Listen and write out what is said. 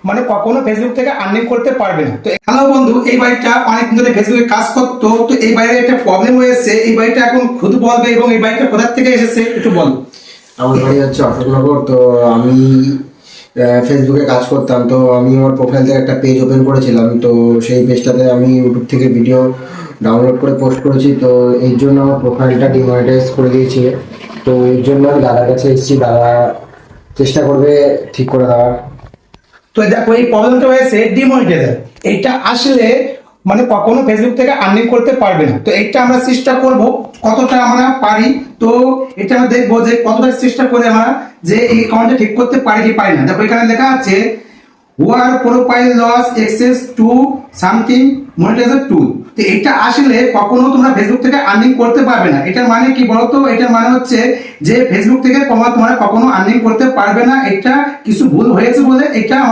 মানে কখনো ফেসবুক থেকে আর্নিং করতে পারবে না। তো হ্যালো বন্ধু, এই বাইকটা অনেকদিন ধরে ফেসবুকে কাজ করতো, তো এই বাইরে একটা প্রবলেম হয়েছে। এই বাইকটা এখন খুদ বলবে এবং এই বাইকটা কোথা থেকে এসেছে একটু বল। আমার বাড়ি হচ্ছে অশোকনগর। তো আমি ফেসবুকে কাজ করতাম। তো আমি আমার প্রোফাইল থেকে একটা পেজ ওপেন করেছিলাম। তো সেই পেজটাতে আমি ইউটিউব থেকে ভিডিও ডাউনলোড করে পোস্ট করেছি। তো এই জন্য আমার প্রোফাইলটা ডিমনিটাইজ করে দিয়েছে। তো এর জন্য আমি দাদার কাছে এসেছি, দাদা চেষ্টা করবে ঠিক করে দেওয়ার। তো দেখো, এই প্রবলেমটা হয়েছে ডিমনিটাইজার। এইটা আসলে মানে কখনো ফেসবুক থেকে আর্নিং করতে পারবে না। তো এইটা আমরা চেষ্টা করব কতটা আমরা পারি। তো এটা আমরা দেখবো যে কতটা চেষ্টা করে আমরা যে এই অ্যাকাউন্টটা ঠিক করতে পারি কি পারি না। দেখো এখানে লেখা আছে your profile lost access to something monetizer tool. তো এটা আসলে কখনো তোমরা ফেসবুক থেকে আর্নিং করতে পারবে না। এটার মানে কি বলতো? এটার মানে হচ্ছে যে ফেসবুক থেকে তোমরা কখনো আর্নিং করতে পারবে না। এটা কিছু ভুল হয়েছে বলে এটা আমাদের